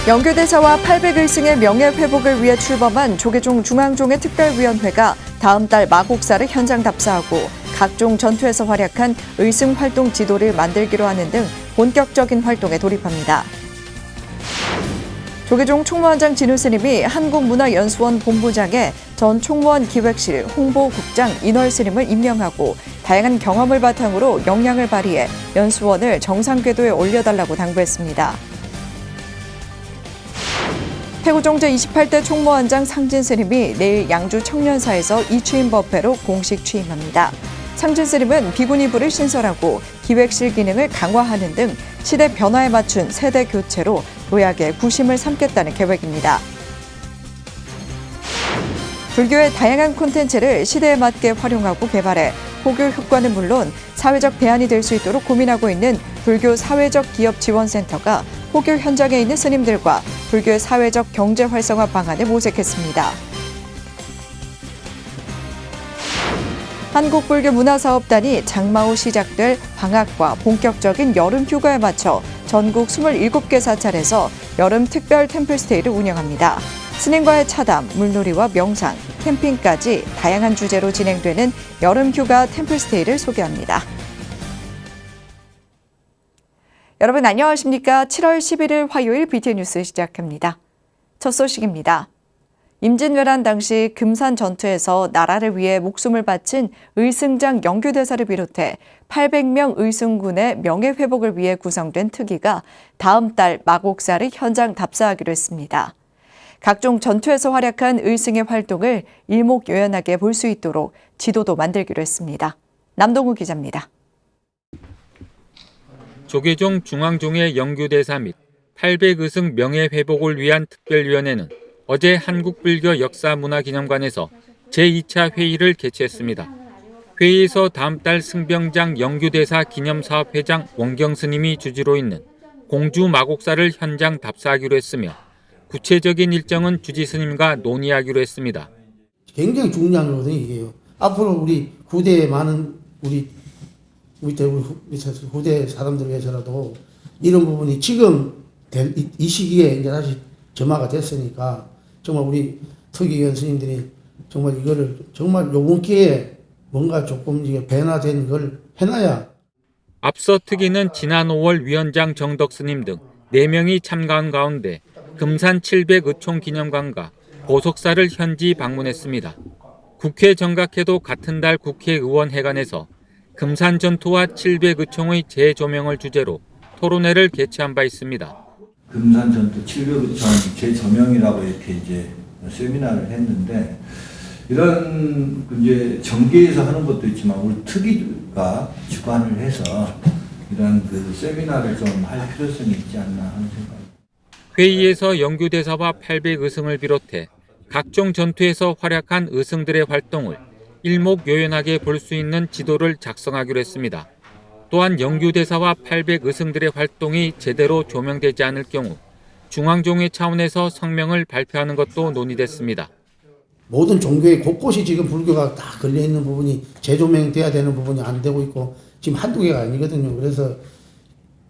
영교대사와 800일승의 명예회복을 위해 출범한 조계종 중앙종의 특별위원회가 다음 달 마곡사를 현장 답사하고 각종 전투에서 활약한 의승 활동 지도를 만들기로 하는 등 본격적인 활동에 돌입합니다. 조계종 총무원장 진우 스님이 한국문화연수원 본부장에 전 총무원 기획실 홍보국장 인월 스님을 임명하고 다양한 경험을 바탕으로 역량을 발휘해 연수원을 정상 궤도에 올려달라고 당부했습니다. 태고종 제28대 총무원장 상진 스님이 내일 양주 청년사에서 이취임 법회로 공식 취임합니다. 상진 스님은 비구니부를 신설하고 기획실 기능을 강화하는 등 시대 변화에 맞춘 세대 교체로 도약의 구심을 삼겠다는 계획입니다. 불교의 다양한 콘텐츠를 시대에 맞게 활용하고 개발해 포교 효과는 물론 사회적 대안이 될 수 있도록 고민하고 있는 불교 사회적 기업 지원센터가 포교 현장에 있는 스님들과 불교의 사회적 경제 활성화 방안을 모색했습니다. 한국불교문화사업단이 장마 후 시작될 방학과 본격적인 여름 휴가에 맞춰 전국 27개 사찰에서 여름 특별 템플스테이를 운영합니다. 스님과의 차담, 물놀이와 명상, 캠핑까지 다양한 주제로 진행되는 여름 휴가 템플스테이를 소개합니다. 여러분 안녕하십니까? 7월 11일 화요일 BTN 뉴스 시작합니다. 첫 소식입니다. 임진왜란 당시 금산 전투에서 나라를 위해 목숨을 바친 의승장 영규대사를 비롯해 800명 의승군의 명예회복을 위해 구성된 특위가 다음 달 마곡사를 현장 답사하기로 했습니다. 각종 전투에서 활약한 의승의 활동을 일목요연하게 볼 수 있도록 지도도 만들기로 했습니다. 남동우 기자입니다. 조계종 중앙종의 영규대사 및 800의승 명예회복을 위한 특별위원회는 어제 한국불교 역사문화기념관에서 제2차 회의를 개최했습니다. 회의에서 다음 달 승병장 영규대사 기념사업회장 원경 스님이 주지로 있는 공주 마곡사를 현장 답사하기로 했으며 구체적인 일정은 주지 스님과 논의하기로 했습니다. 굉장히 중요한 거거든요, 이게요. 앞으로 우리 후대에 많은 우리 후대 사람들 위해서라도 이런 부분이 지금 이 시기에 이제 다시 점화가 됐으니까 정말 우리 특위위원 스님들이 정말 이거를 정말 요번 기회에 뭔가 조금 이게 변화된 걸 해놔야. 앞서 특위는 지난 5월 위원장 정덕 스님 등 4명이 참가한 가운데 금산 700의총기념관과 보석사를 현지 방문했습니다. 국회 정각회도 같은 달 국회의원회관에서 금산 전투와 700의총의 재조명을 주제로 토론회를 개최한 바 있습니다. 금산 전투 700의총 재조명이라고 이렇게 이제 세미나를 했는데 이런 이제 정계에서 하는 것도 있지만 우리 특위가 주관을 해서 이런 그 세미나를 좀 할 필요성이 있지 않나 하는 생각입니다. 회의에서 영규대사와 800의승을 비롯해 각종 전투에서 활약한 의승들의 활동을 일목요연하게 볼 수 있는 지도를 작성하기로 했습니다. 또한 영규대사와 800의승들의 활동이 제대로 조명되지 않을 경우 중앙종회 차원에서 성명을 발표하는 것도 논의됐습니다. 모든 종교의 곳곳이 지금 불교가 다 걸려있는 부분이 재조명돼야 되는 부분이 안 되고 있고 지금 한두 개가 아니거든요. 그래서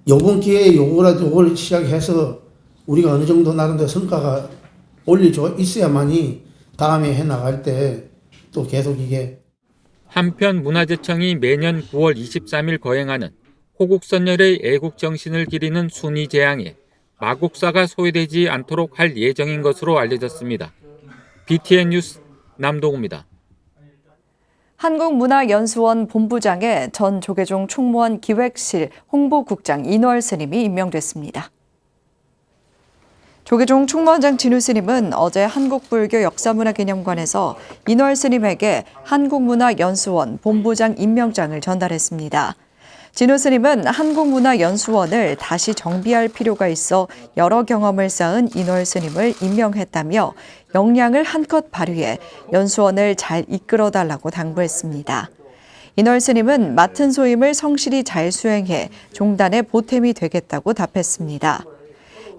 이번 기회에 요걸 시작해서 우리가 어느 정도 나름대로 성과가 올릴 수 있어야만이 다음에 해나갈 때 또 계속 이게. 한편 문화재청이 매년 9월 23일 거행하는 호국선열의 애국정신을 기리는 순위제항에 마곡사가 소외되지 않도록 할 예정인 것으로 알려졌습니다. BTN 뉴스 남동우입니다. 한국문화연수원 본부장에 전 조계종 총무원 기획실 홍보국장 인월 스님이 임명됐습니다. 조계종 총무원장 진우 스님은 어제 한국불교 역사문화기념관에서 인월 스님에게 한국문화연수원 본부장 임명장을 전달했습니다. 진우 스님은 한국문화연수원을 다시 정비할 필요가 있어 여러 경험을 쌓은 인월 스님을 임명했다며 역량을 한껏 발휘해 연수원을 잘 이끌어달라고 당부했습니다. 인월 스님은 맡은 소임을 성실히 잘 수행해 종단의 보탬이 되겠다고 답했습니다.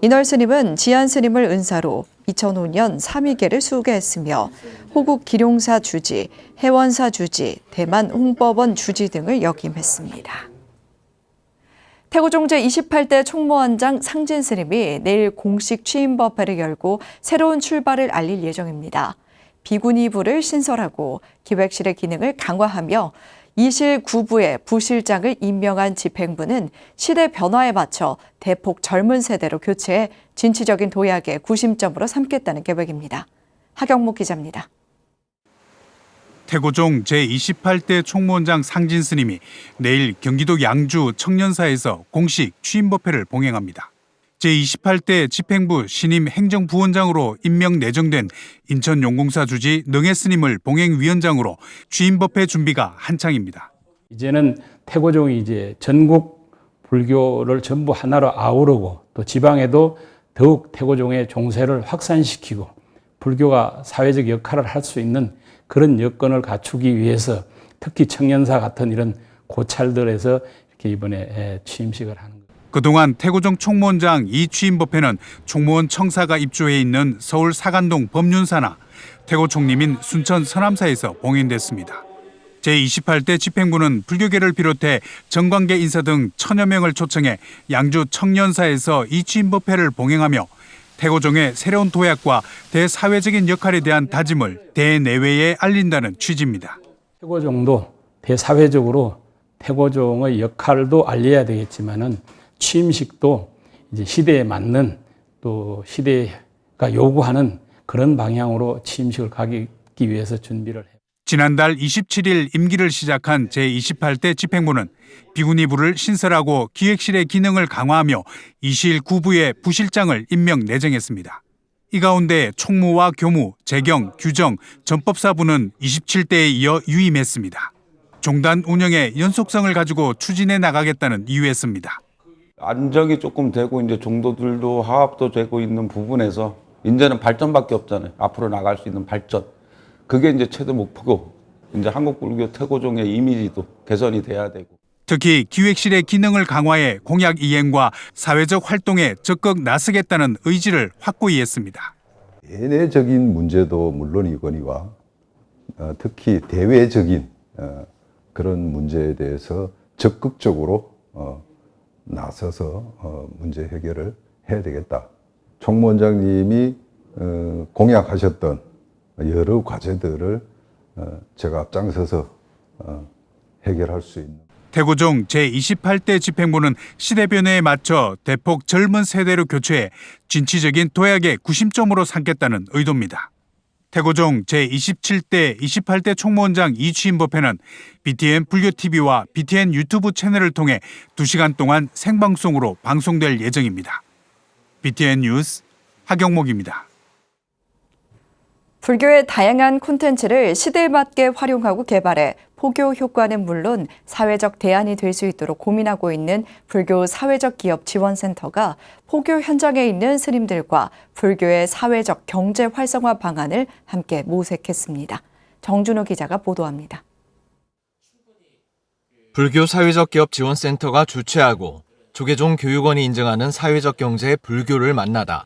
인월 스님은 지안 스님을 은사로 2005년 3위계를 수계했으며 호국 기룡사 주지, 해원사 주지, 대만 홍법원 주지 등을 역임했습니다. 태고종 제28대 총무원장 상진 스님이 내일 공식 취임 법회를 열고 새로운 출발을 알릴 예정입니다. 비군이부를 신설하고 기획실의 기능을 강화하며 이실 9부의 부실장을 임명한 집행부는 시대 변화에 맞춰 대폭 젊은 세대로 교체해 진취적인 도약의 구심점으로 삼겠다는 계획입니다. 하경목 기자입니다. 태고종 제28대 총무원장 상진 스님이 내일 경기도 양주 청년사에서 공식 취임법회를 봉행합니다. 제28대 집행부 신임 행정부원장으로 임명 내정된 인천용공사 주지 능해 스님을 봉행위원장으로 취임법회 준비가 한창입니다. 이제는 태고종이 이제 전국 불교를 전부 하나로 아우르고 또 지방에도 더욱 태고종의 종세를 확산시키고 불교가 사회적 역할을 할 수 있는 그런 여건을 갖추기 위해서 특히 청년사 같은 이런 고찰들에서 이렇게 이번에 취임식을 하는 겁니다. 그동안 태고종 총무원장 이 취임법회는 총무원 청사가 입주해 있는 서울 사간동 법륜사나 태고 총림인 순천 서남사에서 봉행됐습니다. 제28대 집행부는 불교계를 비롯해 정관계 인사 등 1000여 명을 초청해 양주 청년사에서 이 취임법회를 봉행하며 태고종의 새로운 도약과 대사회적인 역할에 대한 다짐을 대내외에 알린다는 취지입니다. 태고종도 대사회적으로 태고종의 역할도 알려야 되겠지만은 취임식도 이제 시대에 맞는 또 시대가 요구하는 그런 방향으로 취임식을 가기 위해서 준비를 해요. 지난달 27일 임기를 시작한 제28대 집행부는 비군이부를 신설하고 기획실의 기능을 강화하며 이실 9부의 부실장을 임명 내정했습니다. 이 가운데 총무와 교무, 재경, 규정, 전법사부는 27대에 이어 유임했습니다. 종단 운영의 연속성을 가지고 추진해 나가겠다는 이유였습니다. 안정이 조금 되고 이제 종도들도 화합도 되고 있는 부분에서 이제는 발전밖에 없잖아요. 앞으로 나갈 수 있는 발전. 그게 이제 최대 목표고 이제 한국불교 태고종의 이미지도 개선이 돼야 되고. 특히 기획실의 기능을 강화해 공약 이행과 사회적 활동에 적극 나서겠다는 의지를 확고히 했습니다. 대내적인 문제도 물론이거니와 특히 대외적인 그런 문제에 대해서 적극적으로 나서서 문제 해결을 해야 되겠다. 총무원장님이 공약하셨던 여러 과제들을 제가 앞장서서 해결할 수 있는. 태고종 제28대 집행부는 시대 변화에 맞춰 대폭 젊은 세대로 교체해 진취적인 도약의 구심점으로 삼겠다는 의도입니다. 태고종 제27대 28대 총무원장 이취임법회는 BTN 불교TV와 BTN 유튜브 채널을 통해 2시간 동안 생방송으로 방송될 예정입니다. BTN 뉴스 하경목입니다. 불교의 다양한 콘텐츠를 시대에 맞게 활용하고 개발해 포교 효과는 물론 사회적 대안이 될 수 있도록 고민하고 있는 불교 사회적 기업 지원센터가 포교 현장에 있는 스님들과 불교의 사회적 경제 활성화 방안을 함께 모색했습니다. 정준호 기자가 보도합니다. 불교 사회적 기업 지원센터가 주최하고 조계종 교육원이 인증하는 사회적 경제의 불교를 만나다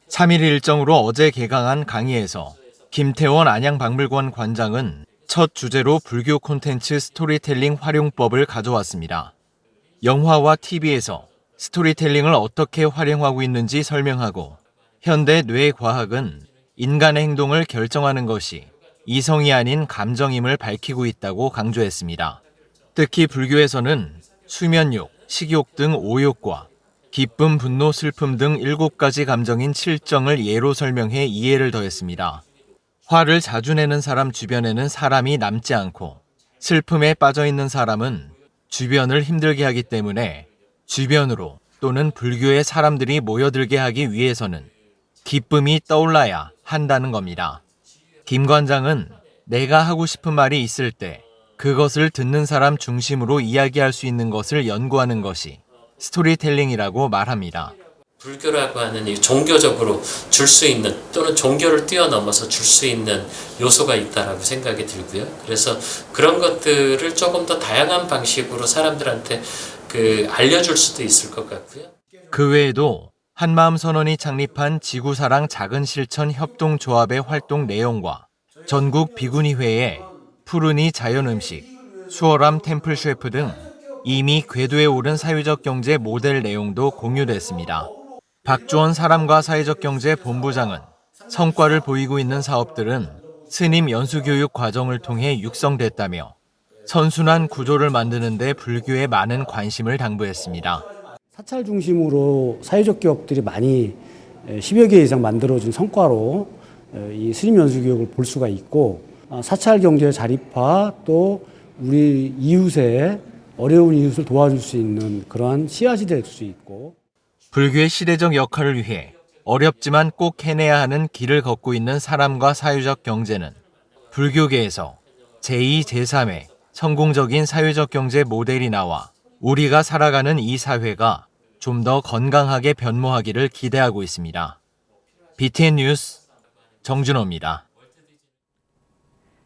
3일 일정으로 어제 개강한 강의에서 김태원 안양박물관 관장은 첫 주제로 불교 콘텐츠 스토리텔링 활용법을 가져왔습니다. 영화와 TV에서 스토리텔링을 어떻게 활용하고 있는지 설명하고 현대 뇌과학은 인간의 행동을 결정하는 것이 이성이 아닌 감정임을 밝히고 있다고 강조했습니다. 특히 불교에서는 수면욕, 식욕 등 5욕과 기쁨, 분노, 슬픔 등 7가지 감정인 7정을 예로 설명해 이해를 더했습니다. 화를 자주 내는 사람 주변에는 사람이 남지 않고 슬픔에 빠져 있는 사람은 주변을 힘들게 하기 때문에 주변으로 또는 불교의 사람들이 모여들게 하기 위해서는 기쁨이 떠올라야 한다는 겁니다. 김 관장은 내가 하고 싶은 말이 있을 때 그것을 듣는 사람 중심으로 이야기할 수 있는 것을 연구하는 것이 스토리텔링이라고 말합니다. 불교라고 하는 이 종교적으로 줄 수 있는 또는 종교를 뛰어넘어서 줄 수 있는 요소가 있다라고 생각이 들고요. 그래서 그런 것들을 조금 더 다양한 방식으로 사람들한테 알려줄 수도 있을 것 같고요. 그 외에도 한마음 선언이 창립한 지구사랑 작은실천 협동조합의 활동 내용과 전국 비구니회의 푸르니 자연음식, 수월함 템플 셰프 등 이미 궤도에 오른 사회적 경제 모델 내용도 공유됐습니다. 박주원 사람과 사회적 경제 본부장은 성과를 보이고 있는 사업들은 스님 연수교육 과정을 통해 육성됐다며 선순환 구조를 만드는 데 불교에 많은 관심을 당부했습니다. 사찰 중심으로 사회적 기업들이 많이 10여 개 이상 만들어진 성과로 이 스님 연수교육을 볼 수가 있고, 사찰 경제 자립화, 또 우리 이웃의 어려운 이웃을 도와줄 수 있는 그러한 씨앗이 될 수 있고, 불교의 시대적 역할을 위해 어렵지만 꼭 해내야 하는 길을 걷고 있는 사람과 사회적 경제는 불교계에서 제2, 제3의 성공적인 사회적 경제 모델이 나와 우리가 살아가는 이 사회가 좀 더 건강하게 변모하기를 기대하고 있습니다. BTN 뉴스 정준호입니다.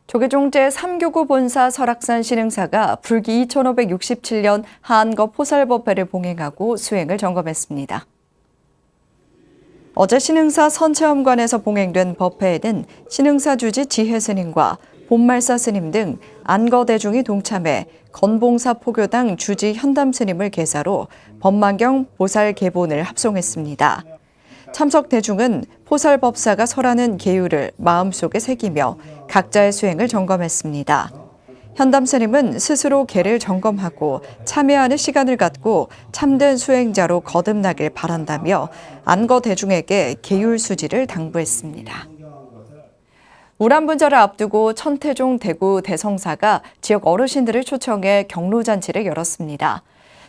조계종 제3교구 본사 설악산 신흥사가 불기 2567년 한거 포살법회를 봉행하고 수행을 점검했습니다. 어제 신흥사 선체험관에서 봉행된 법회에는 신흥사 주지 지혜스님과 본말사 스님 등 안거대중이 동참해 건봉사 포교당 주지 현담스님을 계사로 법만경 보살 계본을 합송했습니다. 참석 대중은 포살법사가 설하는 계율을 마음속에 새기며 각자의 수행을 점검했습니다. 현담스님은 스스로 계를 점검하고 참여하는 시간을 갖고 참된 수행자로 거듭나길 바란다며 안거 대중에게 계율 수지를 당부했습니다. 우란분절을 앞두고 천태종 대구 대성사가 지역 어르신들을 초청해 경로잔치를 열었습니다.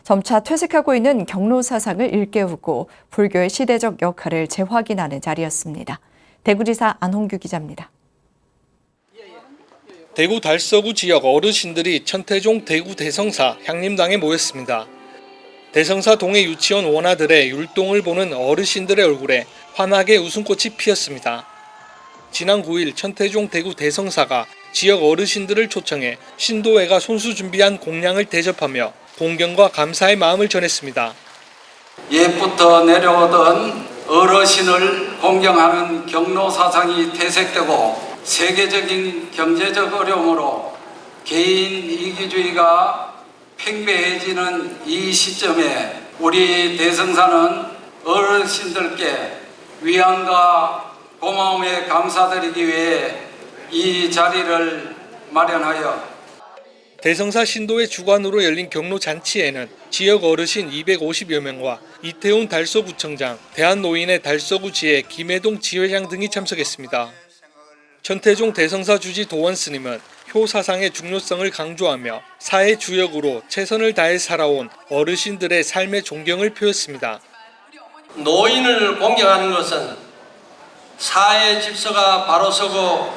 점차 퇴색하고 있는 경로 사상을 일깨우고 불교의 시대적 역할을 재확인하는 자리였습니다. 대구지사 안홍규 기자입니다. 대구 달서구 지역 어르신들이 천태종 대구 대성사 향림당에 모였습니다. 대성사 동해 유치원 원아들의 율동을 보는 어르신들의 얼굴에 환하게 웃음꽃이 피었습니다. 지난 9일 천태종 대구 대성사가 지역 어르신들을 초청해 신도회가 손수 준비한 공량을 대접하며 공경과 감사의 마음을 전했습니다. 옛부터 내려오던 어르신을 공경하는 경로 사상이 퇴색되고 세계적인 경제적 어려움으로 개인 이기주의가 팽배해지는 이 시점에 우리 대성사는 어르신들께 위안과 고마움에 감사드리기 위해 이 자리를 마련하여 대성사 신도의 주관으로 열린 경로 잔치에는 지역 어르신 250여 명과 이태훈 달서구청장, 대한노인의 달서구 지회 김해동 지회장 등이 참석했습니다. 천태종 대성사 주지 도원 스님은 효 사상의 중요성을 강조하며 사회 주역으로 최선을 다해 살아온 어르신들의 삶의 존경을 표했습니다. 노인을 공경하는 것은 사회 질서가 바로 서고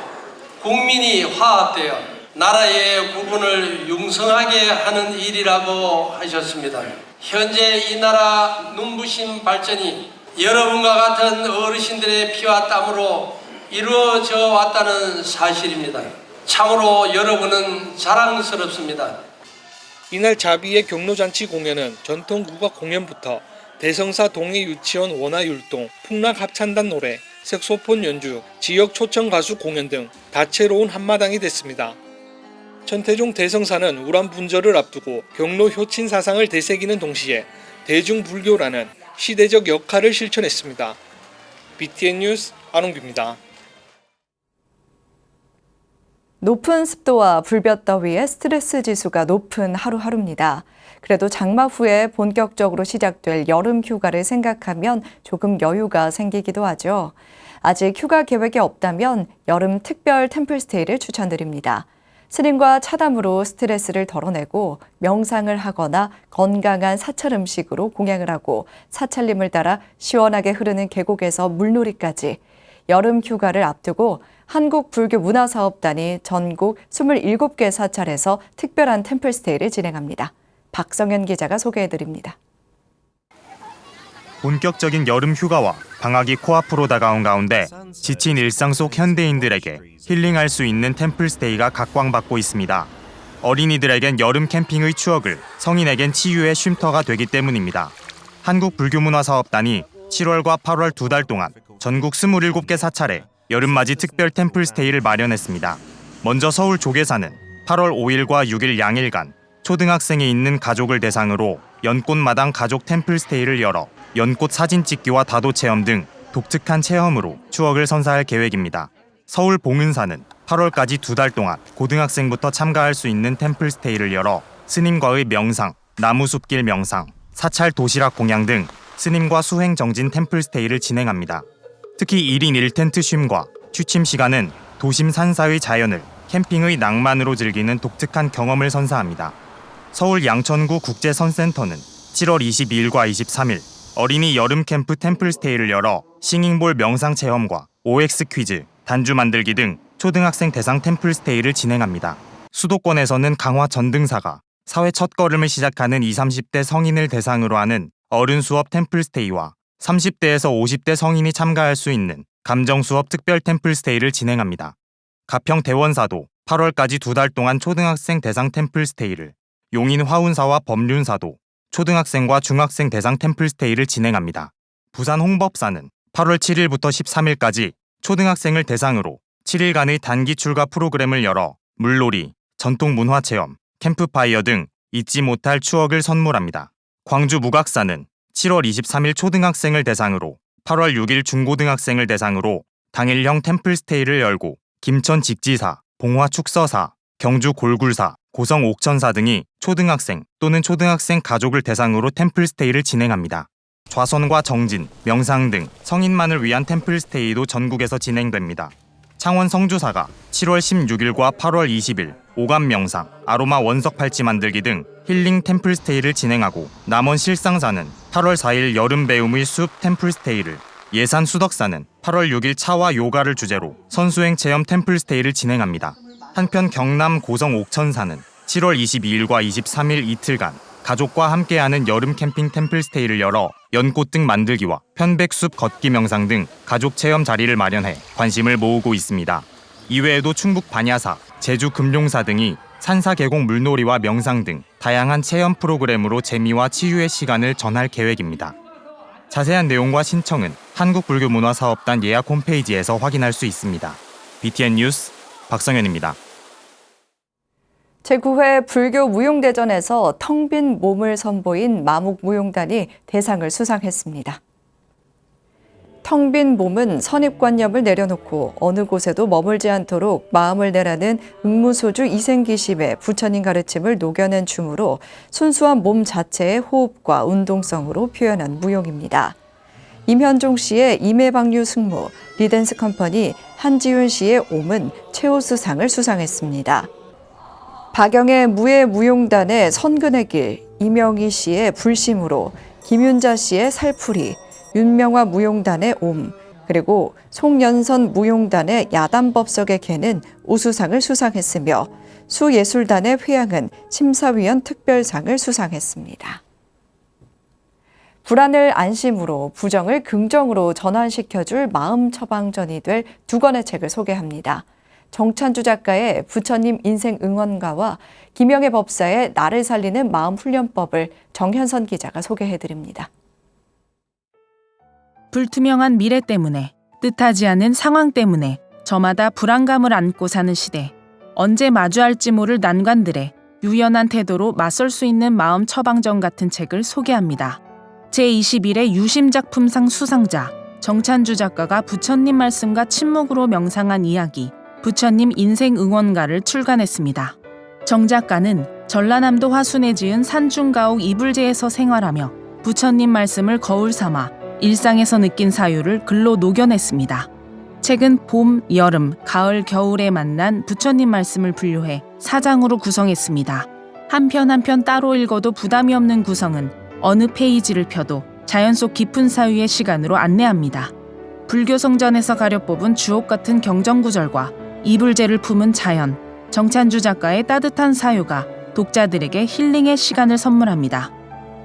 국민이 화합되어 나라의 구분을 융성하게 하는 일이라고 하셨습니다. 현재 이 나라 눈부신 발전이 여러분과 같은 어르신들의 피와 땀으로 이루어져 왔다는 사실입니다. 참으로 여러분은 자랑스럽습니다. 이날 자비의 경로잔치 공연은 전통 국악 공연부터 대성사 동해 유치원 원화율동, 풍락 합창단 노래, 색소폰 연주, 지역 초청 가수 공연 등 다채로운 한마당이 됐습니다. 천태종 대성사는 우란분절을 앞두고 경로 효친 사상을 되새기는 동시에 대중불교라는 시대적 역할을 실천했습니다. BTN 뉴스 안홍규입니다. 높은 습도와 불볕더위에 스트레스 지수가 높은 하루하루입니다. 그래도 장마 후에 본격적으로 시작될 여름 휴가를 생각하면 조금 여유가 생기기도 하죠. 아직 휴가 계획이 없다면 여름 특별 템플스테이를 추천드립니다. 스님과 차담으로 스트레스를 덜어내고 명상을 하거나 건강한 사찰 음식으로 공양을 하고 사찰림을 따라 시원하게 흐르는 계곡에서 물놀이까지 여름 휴가를 앞두고 한국불교문화사업단이 전국 27개 사찰에서 특별한 템플스테이를 진행합니다. 박성현 기자가 소개해드립니다. 본격적인 여름 휴가와 방학이 코앞으로 다가온 가운데 지친 일상 속 현대인들에게 힐링할 수 있는 템플스테이가 각광받고 있습니다. 어린이들에겐 여름 캠핑의 추억을, 성인에겐 치유의 쉼터가 되기 때문입니다. 한국불교문화사업단이 7월과 8월 2달 동안 전국 27개 사찰에 여름맞이 특별 템플스테이를 마련했습니다. 먼저 서울 조계사는 8월 5일과 6일 양일간 초등학생이 있는 가족을 대상으로 연꽃마당 가족 템플스테이를 열어 연꽃 사진 찍기와 다도 체험 등 독특한 체험으로 추억을 선사할 계획입니다. 서울 봉은사는 8월까지 2달 동안 고등학생부터 참가할 수 있는 템플스테이를 열어 스님과의 명상, 나무숲길 명상, 사찰 도시락 공양 등 스님과 수행 정진 템플스테이를 진행합니다. 특히 1인 1텐트 쉼과 취침 시간은 도심 산사의 자연을 캠핑의 낭만으로 즐기는 독특한 경험을 선사합니다. 서울 양천구 국제선센터는 7월 22일과 23일 어린이 여름 캠프 템플스테이를 열어 싱잉볼 명상 체험과 OX 퀴즈, 단주 만들기 등 초등학생 대상 템플스테이를 진행합니다. 수도권에서는 강화 전등사가 사회 첫걸음을 시작하는 20, 30대 성인을 대상으로 하는 어른 수업 템플스테이와 30대에서 50대 성인이 참가할 수 있는 감정 수업 특별 템플스테이를 진행합니다. 가평 대원사도 8월까지 2달 동안 초등학생 대상 템플스테이를, 용인 화운사와 법륜사도 초등학생과 중학생 대상 템플스테이를 진행합니다. 부산 홍법사는 8월 7일부터 13일까지 초등학생을 대상으로 7일간의 단기 출가 프로그램을 열어 물놀이, 전통 문화체험, 캠프파이어 등 잊지 못할 추억을 선물합니다. 광주 무각사는 7월 23일 초등학생을 대상으로 8월 6일 중고등학생을 대상으로 당일형 템플스테이를 열고 김천 직지사, 봉화 축서사, 경주 골굴사, 고성 옥천사 등이 초등학생 또는 초등학생 가족을 대상으로 템플스테이를 진행합니다. 좌선과 정진, 명상 등 성인만을 위한 템플스테이도 전국에서 진행됩니다. 창원 성주사가 7월 16일과 8월 20일 오감 명상, 아로마 원석 팔찌 만들기 등 힐링 템플스테이를 진행하고 남원 실상사는 8월 4일 여름 배움의 숲 템플스테이를, 예산 수덕사는 8월 6일 차와 요가를 주제로 선수행 체험 템플스테이를 진행합니다. 한편 경남 고성 옥천사는 7월 22일과 23일 이틀간 가족과 함께하는 여름 캠핑 템플스테이를 열어 연꽃 등 만들기와 편백숲 걷기 명상 등 가족 체험 자리를 마련해 관심을 모으고 있습니다. 이외에도 충북 반야사, 제주 금룡사 등이 산사 계곡 물놀이와 명상 등 다양한 체험 프로그램으로 재미와 치유의 시간을 전할 계획입니다. 자세한 내용과 신청은 한국불교문화사업단 예약 홈페이지에서 확인할 수 있습니다. BTN 뉴스 박성현입니다. 제9회 불교 무용대전에서 텅 빈 몸을 선보인 마묵무용단이 대상을 수상했습니다. 텅 빈 몸은 선입관념을 내려놓고 어느 곳에도 머물지 않도록 마음을 내라는 응무소주 이생기심의 부처님 가르침을 녹여낸 춤으로 순수한 몸 자체의 호흡과 운동성으로 표현한 무용입니다. 임현종 씨의 임해방류 승무, 리댄스 컴퍼니 한지윤 씨의 옴은 최우수상을 수상했습니다. 박영의 무예무용단의 선근의 길, 이명희 씨의 불심으로, 김윤자 씨의 살풀이, 윤명화 무용단의 옴, 그리고 송연선 무용단의 야단법석의 개는 우수상을 수상했으며 수예술단의 회양은 심사위원 특별상을 수상했습니다. 불안을 안심으로, 부정을 긍정으로 전환시켜줄 마음 처방전이 될 두 권의 책을 소개합니다. 정찬주 작가의 부처님 인생 응원가와 김영애 법사의 나를 살리는 마음 훈련법을 정현선 기자가 소개해드립니다. 불투명한 미래 때문에, 뜻하지 않은 상황 때문에 저마다 불안감을 안고 사는 시대. 언제 마주할지 모를 난관들에 유연한 태도로 맞설 수 있는 마음 처방전 같은 책을 소개합니다. 제21회 유심작품상 수상자 정찬주 작가가 부처님 말씀과 침묵으로 명상한 이야기, 부처님 인생 응원가를 출간했습니다. 정 작가는 전라남도 화순에 지은 산중가옥 이불제에서 생활하며 부처님 말씀을 거울 삼아 일상에서 느낀 사유를 글로 녹여냈습니다. 책은 봄, 여름, 가을, 겨울에 만난 부처님 말씀을 분류해 4장으로 구성했습니다. 한 편 한 편 따로 읽어도 부담이 없는 구성은 어느 페이지를 펴도 자연 속 깊은 사유의 시간으로 안내합니다. 불교 성전에서 가려 뽑은 주옥 같은 경전구절과 이불제를 품은 자연, 정찬주 작가의 따뜻한 사유가 독자들에게 힐링의 시간을 선물합니다.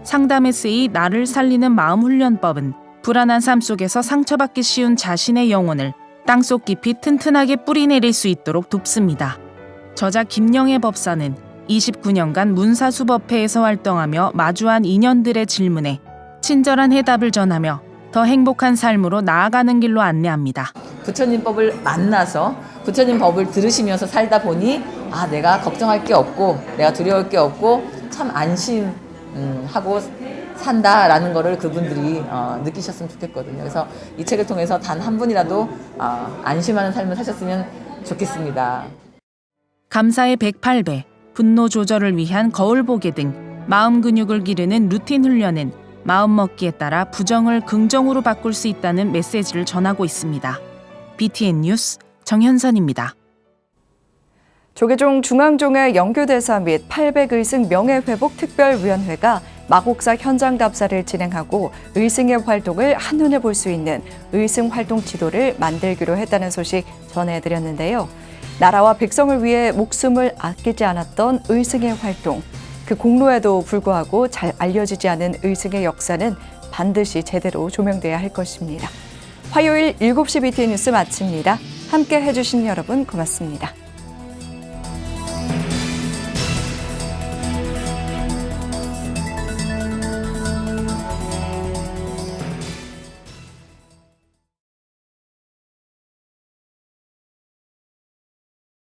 상담 에세이 나를 살리는 마음 훈련법은 불안한 삶 속에서 상처받기 쉬운 자신의 영혼을 땅속 깊이 튼튼하게 뿌리내릴 수 있도록 돕습니다. 저자 김영애 법사는 29년간 문사수법회에서 활동하며 마주한 인연들의 질문에 친절한 해답을 전하며 더 행복한 삶으로 나아가는 길로 안내합니다. 부처님 법을 만나서 부처님 법을 들으시면서 살다 보니 아, 내가 걱정할 게 없고 내가 두려울 게 없고 참 안심하고 산다라는 거를 그분들이 느끼셨으면 좋겠거든요. 그래서 이 책을 통해서 단 한 분이라도 안심하는 삶을 사셨으면 좋겠습니다. 감사의 108배, 분노 조절을 위한 거울 보게 등 마음 근육을 기르는 루틴 훈련은 마음 먹기에 따라 부정을 긍정으로 바꿀 수 있다는 메시지를 전하고 있습니다. BTN 뉴스 정현선입니다. 조계종 중앙종회 영교대사 및 800의승 명예회복 특별위원회가 마곡사 현장 답사를 진행하고 의승의 활동을 한눈에 볼 수 있는 의승 활동 지도를 만들기로 했다는 소식 전해드렸는데요. 나라와 백성을 위해 목숨을 아끼지 않았던 의승의 활동, 그 공로에도 불구하고 잘 알려지지 않은 의승의 역사는 반드시 제대로 조명돼야 할 것입니다. 화요일 7시 BTN 뉴스 마칩니다. 함께 해주신 여러분 고맙습니다.